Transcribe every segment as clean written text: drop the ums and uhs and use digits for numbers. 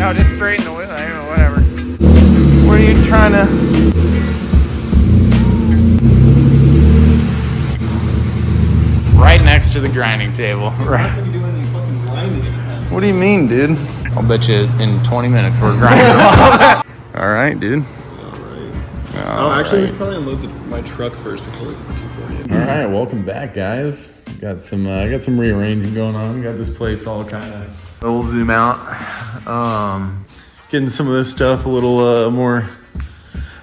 No, just straighten the wheel, whatever. What are you trying to... Right next to the grinding table. Right. What do you mean, dude? I'll bet you in 20 minutes we're grinding all that. All right, dude. Actually, we should probably unload my truck first before we get the 240. All right, welcome back, guys. Got some rearranging going on. Got this place all kind of. We'll zoom out. Getting some of this stuff a little more.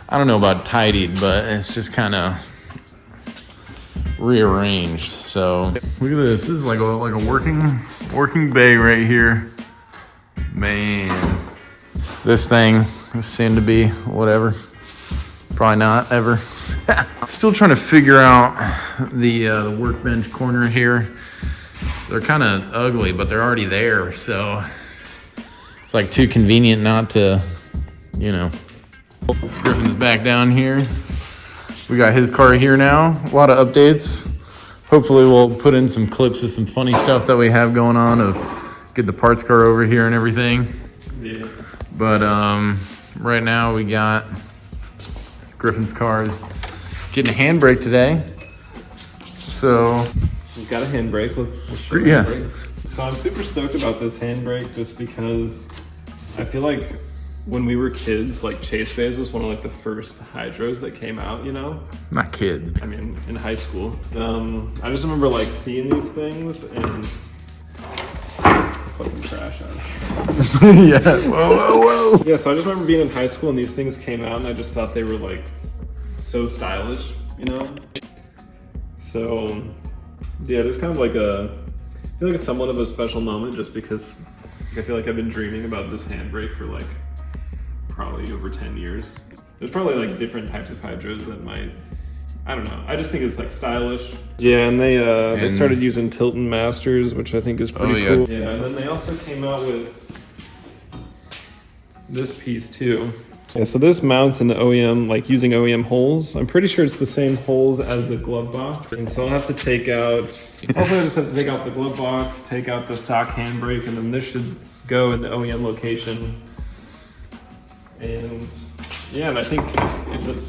I don't know about tidied, but it's just kind of rearranged. So look at this. This is like a working bay right here. Man, this thing is soon to be whatever. Probably not ever. Still trying to figure out the workbench corner here. They're kind of ugly, but they're already there, so it's like too convenient not to, you know. Griffin's back down here. We got his car here now. A lot of updates. Hopefully we'll put in some clips of some funny stuff that we have going on of get the parts car over here and everything. Yeah. But right now we got Griffin's car's getting a handbrake today. So we've got a handbrake. Let's show you the handbrake. So I'm super stoked about this handbrake just because I feel like when we were kids, like Chase Bays was one of like the first hydros that came out, you know? Not kids. I mean, in high school. I just remember like seeing these things and fucking crash out. Yeah. Whoa. Yeah, so I just remember being in high school and these things came out and I just thought they were like so stylish, you know? So yeah, it's kind of like I feel like it's somewhat of a special moment just because I feel like I've been dreaming about this handbrake for like probably over 10 years. There's probably like different types of hydros that might, I don't know. I just think it's like stylish. Yeah, and they started using Tilton Masters, which I think is pretty cool. Yeah, and then they also came out with this piece too. Yeah, so this mounts in the OEM, like using OEM holes. I'm pretty sure it's the same holes as the glove box. And so I'll have to take out, hopefully I just have to take out the glove box, take out the stock handbrake, and then this should go in the OEM location. And yeah, and I think this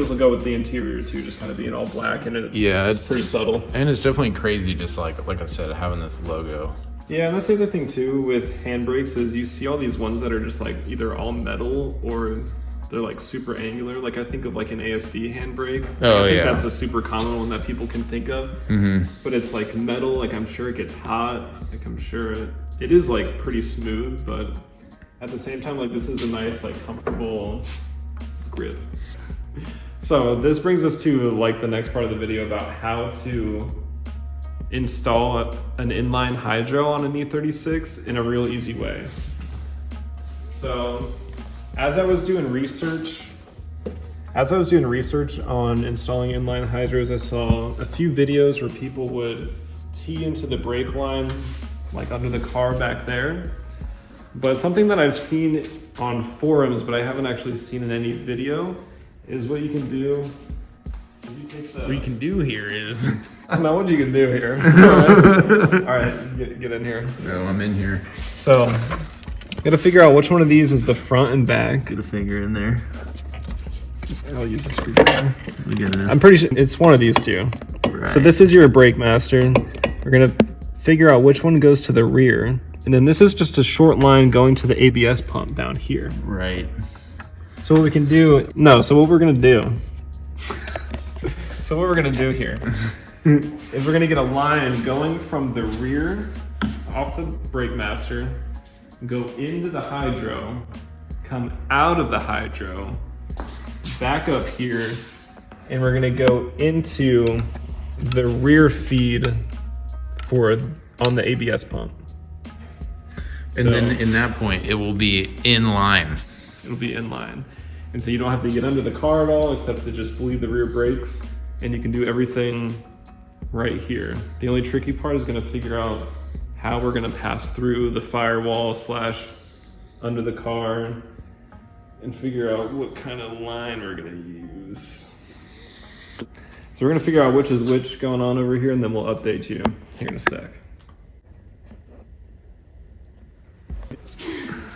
will go with the interior too, just kind of being all black and it's pretty subtle. And it's definitely crazy, just like I said, having this logo. Yeah, and that's the other thing too with handbrakes is you see all these ones that are just like either all metal or they're like super angular. Like I think of like an ASD handbrake. Oh, I think that's a super common one that people can think of. Mm-hmm. But it's like metal, like I'm sure it gets hot. Like I'm sure it is like pretty smooth, but at the same time, like this is a nice, like comfortable grip. So this brings us to like the next part of the video about how to install an inline hydro on an E36 in a real easy way. So as I was doing research on installing inline hydros, I saw a few videos where people would tee into the brake line like under the car back there. But something that I've seen on forums, but I haven't actually seen in any video, is what you can do. What you can do here is... That's not what you can do here. All right, get in here. No, I'm in here. So, gotta figure out which one of these is the front and back. Get a finger in there. I'll use the screwdriver. I'm pretty sure it's one of these two. Right. So this is your brake master. We're gonna figure out which one goes to the rear. And then this is just a short line going to the ABS pump down here. Right. So what we can do, so what we're gonna do here is we're gonna get a line going from the rear off the brake master, go into the hydro, come out of the hydro, back up here, and we're gonna go into the rear feed on the ABS pump. And then in that point, it will be in line. It'll be in line. And so you don't have to get under the car at all, except to just bleed the rear brakes. And you can do everything right here. The only tricky part is gonna figure out how we're gonna pass through the firewall / under the car and figure out what kind of line we're gonna use. So we're gonna figure out which is which going on over here, and then we'll update you here in a sec.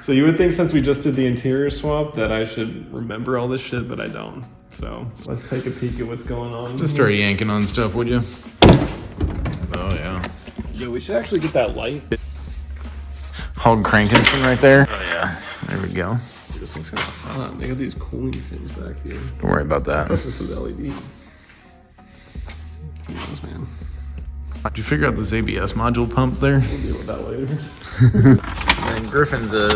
So you would think since we just did the interior swap that I should remember all this shit, but I don't. So let's take a peek at what's going on. Just start yanking on stuff, would you? Oh yeah. Yeah, we should actually get that light. Hog cranking thing right there. Oh yeah. There we go. This thing's kind of hot. They got these cooling things back here. Don't worry about that. Plus this is LED. Who knows, man? Did you figure out this ABS module pump there? We'll deal with that later. And Griffin's a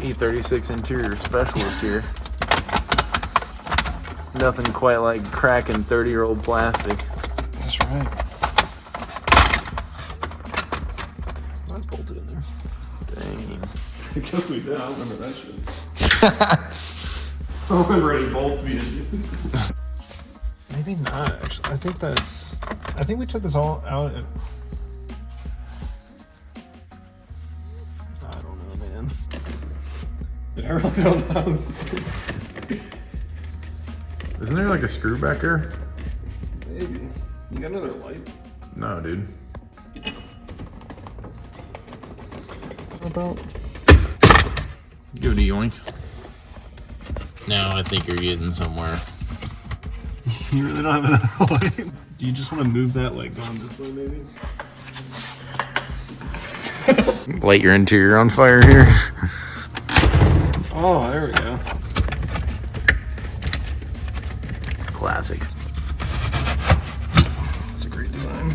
E36 interior specialist here. Nothing quite like cracking 30-year-old plastic. That's right. That's bolted in there. Dang. I guess we did. I don't remember that shit. I don't remember any bolts being used. Maybe not, actually. I think we took this all out. I don't know, man. I really don't know. Isn't there like a screw back there? Maybe. You got another light? No, dude. What's that about? Give it a yoink. Now I think you're getting somewhere. You really don't have another light? Do you just want to move that, like, going this way, maybe? Light your interior on fire here. Oh, there we go. Classic. It's a great design.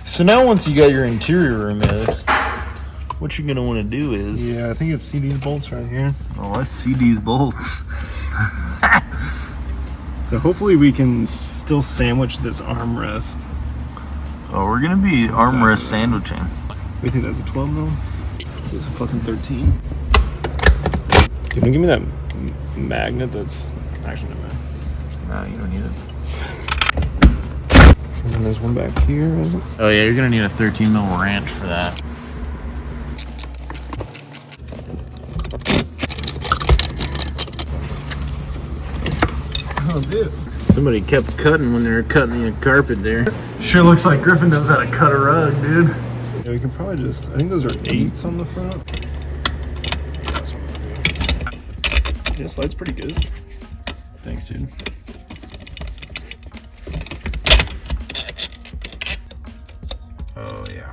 So now once you got your interior removed, what you're gonna want to do is... Yeah, I think it's see these bolts right here. Oh, I see these bolts. So hopefully we can still sandwich this armrest. Oh, we're gonna be armrest sandwiching. We think that's a 12 mil? It's a fucking 13. Can you give me that magnet that's actually not bad? No, you don't need it. And then there's one back here, isn't it? Oh yeah, you're gonna need a 13 mil wrench for that. Oh, dude. Somebody kept cutting when they were cutting the carpet there. Sure looks like Griffin knows how to cut a rug, dude. Yeah, we can probably just, I think those are 8s on the front. Yeah, slide's pretty good. Thanks, dude. Oh yeah.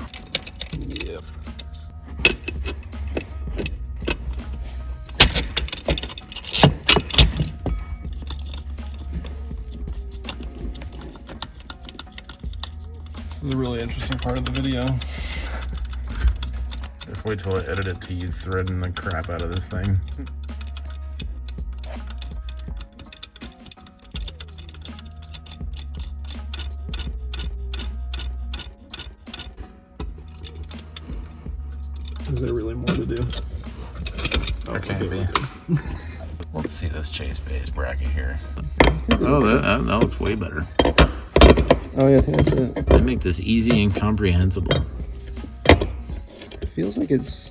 Yep. This is a really interesting part of the video. Just wait till I edit it to you threading the crap out of this thing. Is there really more to do? There can't be. Let's see this chase base bracket here. Oh, that looks way better. Oh yeah, I think that's it. They make this easy and comprehensible. It feels like it's...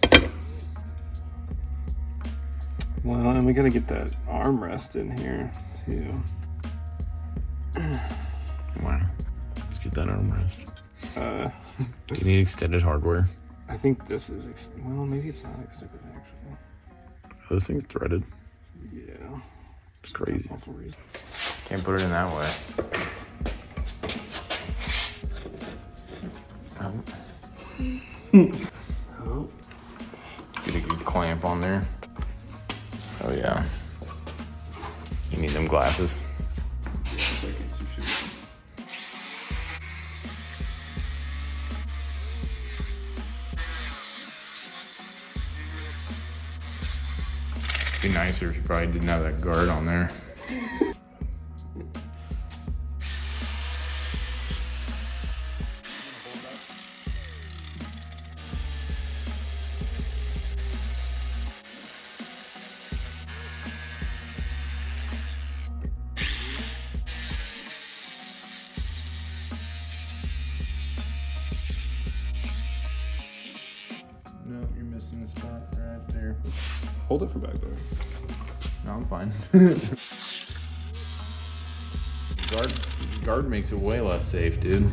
Well, and we gotta get that armrest in here, too. Wow. Let's get that armrest. Do You need extended hardware. I think this is... well, maybe it's not extended, actually. Oh, this thing's threaded. Yeah. It's crazy. Awful reason. Can't put it in that way. Oh. Get a good clamp on there. Oh yeah. You need them glasses. Yeah, it's like it's sushi. It'd be nicer if you probably didn't have that guard on there. No, you're missing the spot right there. Hold it for back there. No, I'm fine. Guard makes it way less safe, dude.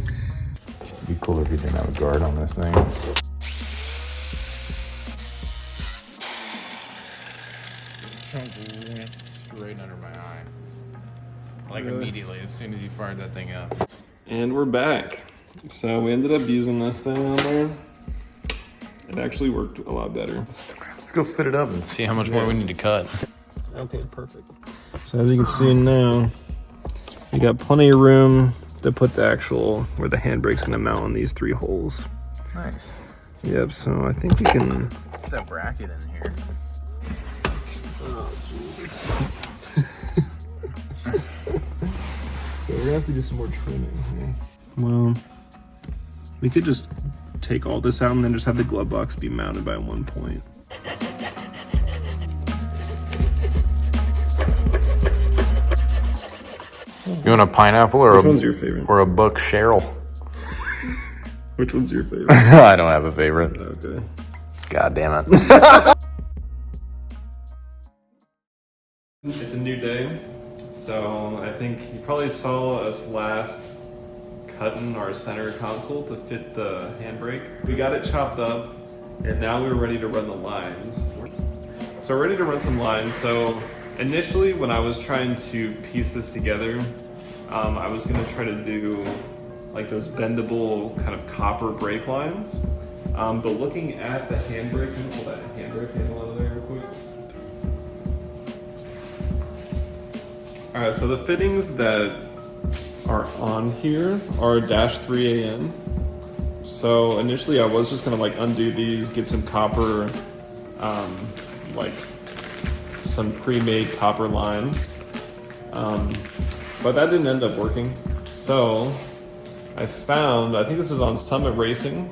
It'd be cool if you didn't have a guard on this thing. Chunk went straight under my eye. Like immediately, as soon as you fired that thing up. And we're back. So we ended up using this thing on there. It actually worked a lot better. Let's go fit it up and see how much more we need to cut. Okay, perfect. So as you can see now, you got plenty of room to put the actual, where the handbrake's gonna mount on these 3 holes. Nice. Yep, so I think you can... Put that bracket in here. Oh, Jesus. So we're gonna have to do some more trimming here. Well, we could just take all this out and then just have the glove box be mounted by one point. You want a pineapple or Which one's your favorite? Or a Buck Cheryl? Which one's your favorite? I don't have a favorite. Okay. God damn it. It's a new day, so I think you probably saw us last cutting our center console to fit the handbrake. We got it chopped up, and now we're ready to run the lines. So we're ready to run some lines. So initially, when I was trying to piece this together, I was gonna try to do like those bendable kind of copper brake lines. But looking at the handbrake, can you pull that handbrake handle out of there real quick? All right, so the fittings that are on here are -3AN. So initially I was just gonna like undo these, get some copper, like some pre-made copper line. But that didn't end up working. So I think this is on Summit Racing.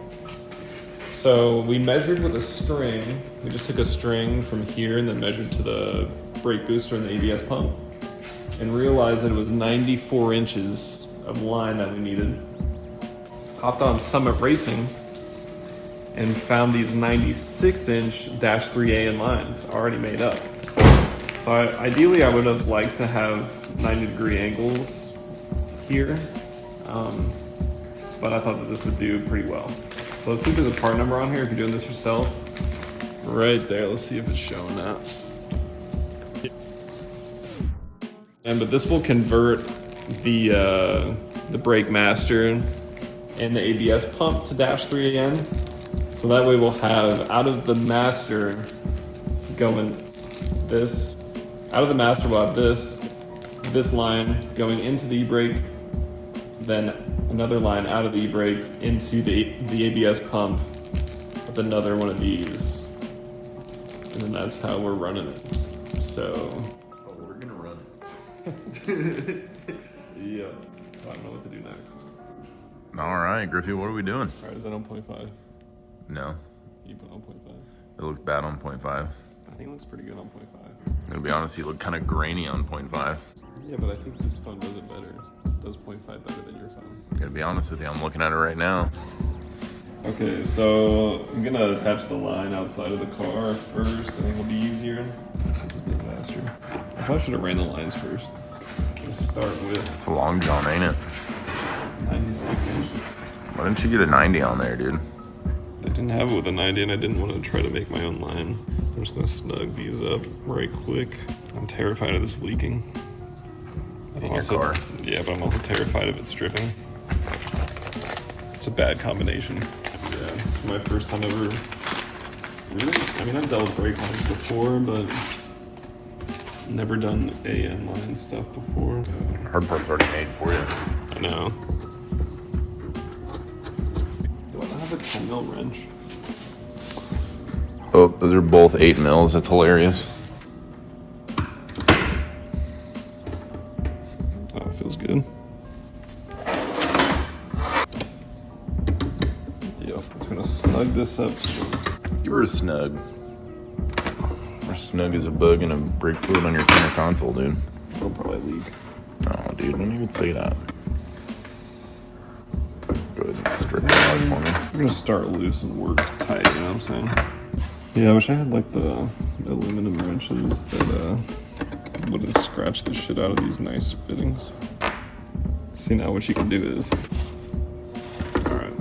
So we measured with a string. We just took a string from here and then measured to the brake booster and the ABS pump, and realized that it was 94 inches of line that we needed. Hopped on Summit Racing and found these 96-inch -3AN lines already made up. So ideally I would have liked to have 90-degree angles here, but I thought that this would do pretty well. So let's see if there's a part number on here if you're doing this yourself. Right there, let's see if it's showing that. But this will convert the brake master and the ABS pump to -3AN. So that way we'll have out of the master going this, out of the master we'll have this line going into the e-brake, then another line out of the e-brake into the ABS pump with another one of these. And then that's how we're running it. So We're gonna run it. yeah, so I don't know what to do next. All right, Griffey, what are we doing? All right, is that on 0.5? No, You put on 0.5? it looks bad on 0.5. I think it looks pretty good on 0.5. To be honest, you look kind of grainy on 0.5. Yeah, but I think this phone does it better. It does 0.5 better than your phone. Gotta be honest with you, I'm looking at it right now. Okay, so I'm gonna attach the line outside of the car first. I think it'll be easier. This is a bit faster. I probably should have ran the lines first. Let's start with It's a long john, ain't it? 96 inches. Why didn't you get a 90 on there, dude? I didn't have it with a 90 and I didn't want to try to make my own line. I'm just gonna snug these up right quick. I'm terrified of this leaking. In your car? Yeah, but I'm also terrified of it stripping. It's a bad combination. Yeah, it's my first time ever. Really? I mean, I've dealt with brake lines before, but never done AN line stuff before. Hard part's already made for you. I know. Do I have a 10 mil wrench? Oh, those are both 8 mils. That's hilarious. Oh, it feels good. Yep, just gonna snug this up. You were snug. You're snug as a bug in a brake fluid on your center console, dude. It'll probably leak. Oh, dude, don't even say that. Go ahead and strip it out for me. I'm gonna start loose and work tight, you know what I'm saying? Yeah, I wish I had like the aluminum wrenches that would have scratched the shit out of these nice fittings. See, now what you can do is, all right,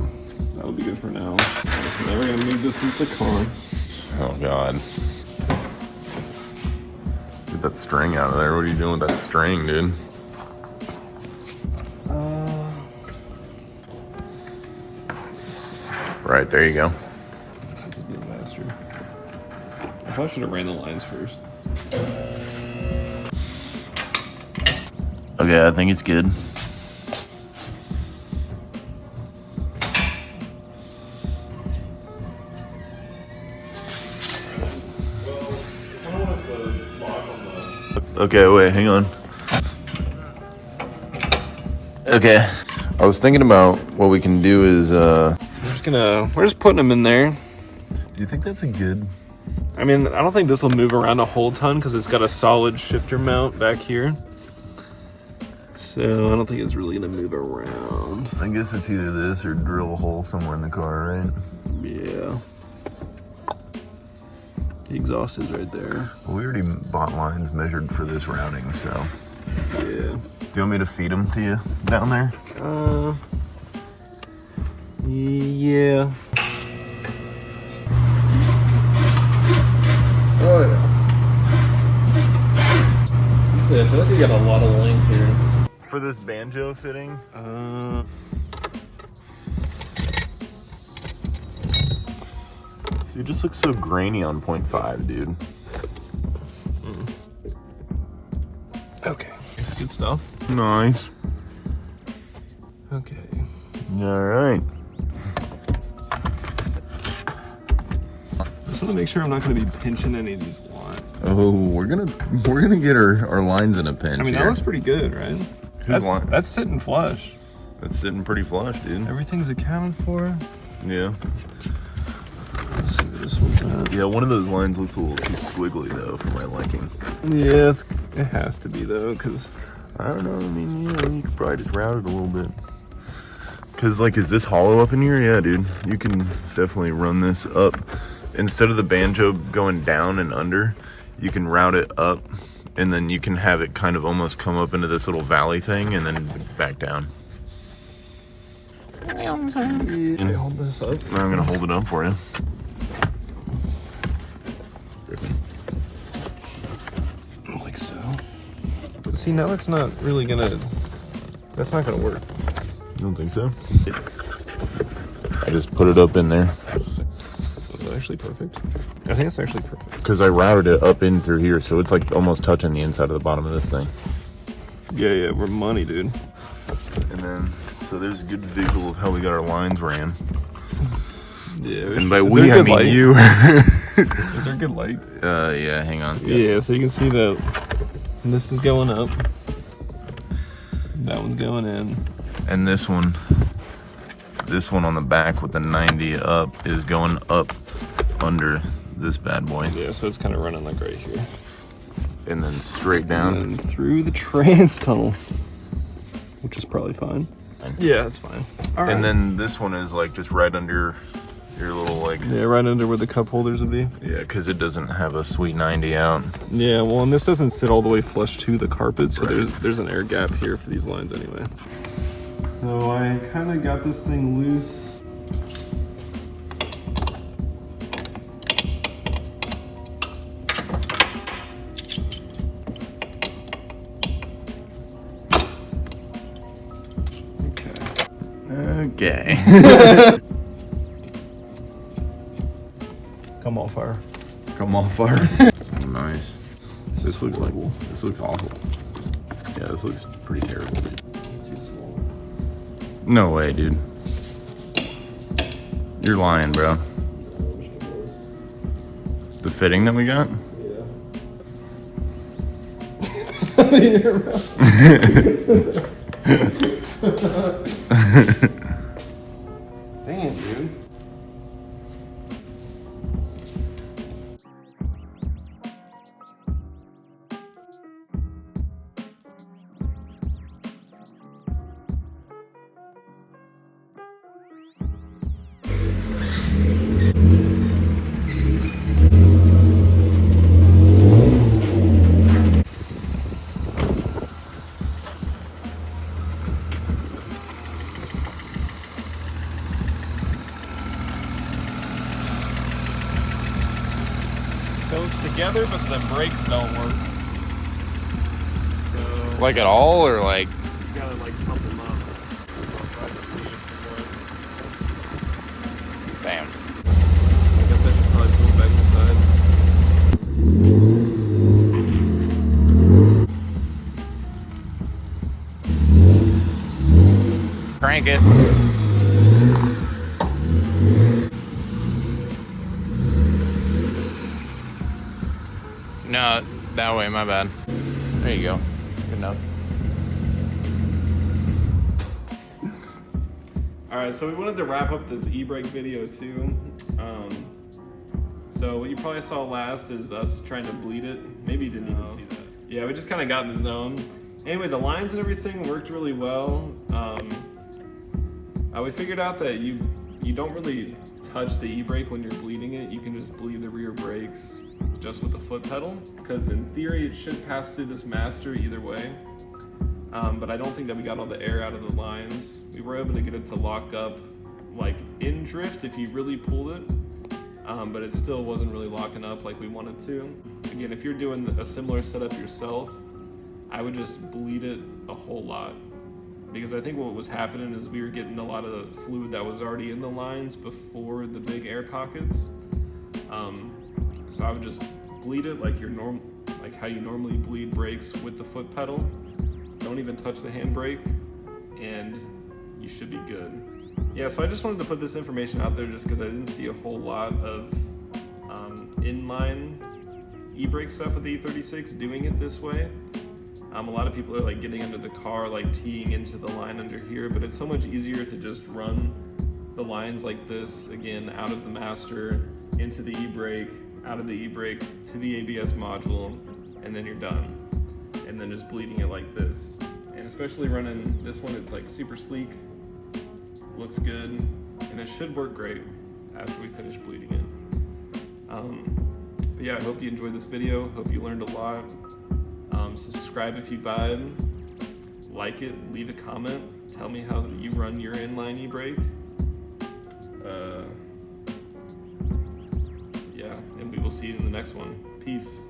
That'll be good for now. So now we're gonna move this into the car. Oh God. Get that string out of there. What are you doing with that string, dude? Right, there you go. This is a good master. I probably should have ran the lines first. Okay, I think it's good. Okay, wait, hang on. Okay. I was thinking about what we can do is, We're just putting them in there. Do you think that's a good... I mean, I don't think this will move around a whole ton because it's got a solid shifter mount back here. So I don't think it's really gonna move around. I guess it's either this or drill a hole somewhere in the car, right? Yeah. The exhaust is right there. Well, we already bought lines measured for this routing, so... Yeah. Do you want me to feed them to you down there? Yeah. Oh, yeah. So I feel like you got a lot of length here. For this banjo fitting? See, it just looks so grainy on 0.5, dude. Okay. This is good stuff. Nice. Okay. All right. I just want to make sure I'm not going to be pinching any of these lines. Oh, we're gonna get our lines in a pinch. I mean, that looks pretty good, right? That's sitting flush. That's sitting pretty flush, dude. Everything's accounted for. Yeah. Let's see where this one's at. Yeah, one of those lines looks a little too squiggly though for my liking. Yeah, it has to be though, because I don't know. I mean, you could probably just route it a little bit. Cause like, is this hollow up in here? Yeah, dude. You can definitely run this up. Instead of the banjo going down and under, you can route it up, and then you can have it kind of almost come up into this little valley thing, and then back down. Can I hold this up? I'm gonna hold it up for you. Like so. But see, now that's not really gonna. That's not gonna work. You don't think so? I just put it up in there. Is that actually perfect? I think it's actually perfect. Because I routed it up in through here, so it's like almost touching the inside of the bottom of this thing. Yeah, we're money, dude. And then, so there's a good visual of how we got our lines ran. Yeah. And by we, I mean you. Is there a good light? Yeah, hang on. Yeah, so you can see that this is going up. That one's going in. And this one on the back with the 90 up is going up under this bad boy. Yeah, so it's kind of running like right here. And then straight down. And then through the trans tunnel, which is probably fine. Yeah, that's fine. All right. And then this one is like just right under your little like... Yeah, right under where the cup holders would be. Yeah, because it doesn't have a sweet 90 out. Yeah, well, and this doesn't sit all the way flush to the carpet, so Right. there's an air gap here for these lines anyway. So I kind of got this thing loose. Okay. Come on, fire. Come on, fire. Nice. This looks like... This looks awful. Yeah, this looks pretty terrible, dude. It's too small. No way, dude. You're lying, bro. The fitting that we got? Damn, dude. together, but the brakes don't work. So Like at all, or like? you gotta like pump them up. I'll try to bleed it some more. Damn. I guess I should probably pull it back inside. Crank it. No, that way, my bad. There you go. Good enough. Alright, so we wanted to wrap up this e-brake video too. So what you probably saw last is us trying to bleed it. Maybe you didn't even see that. Yeah, we just kind of got in the zone. Anyway, the lines and everything worked really well. We figured out that you don't really touch the e-brake when you're bleeding it. You can just bleed the rear brakes just with the foot pedal, because in theory it should pass through this master either way. But I don't think that we got all the air out of the lines. We were able to get it to lock up like in drift if you really pulled it, but it still wasn't really locking up like we wanted to. Again, if you're doing a similar setup yourself, I would just bleed it a whole lot, because I think what was happening is we were getting a lot of the fluid that was already in the lines before the big air pockets. So I would just bleed it like like how you normally bleed brakes with the foot pedal. Don't even touch the handbrake, and you should be good. Yeah, so I just wanted to put this information out there just because I didn't see a whole lot of inline e-brake stuff with the E36 doing it this way. A lot of people are like getting under the car, like teeing into the line under here, but it's so much easier to just run the lines like this, again, out of the master, into the e-brake, out of the e-brake, to the ABS module, and then you're done. And then just bleeding it like this. And especially running this one, it's like super sleek, looks good, and it should work great after we finish bleeding it. But yeah, I hope you enjoyed this video, hope you learned a lot. Subscribe if you vibe, like it, leave a comment, tell me how you run your inline e-brake. Yeah, and we will see you in the next one. Peace.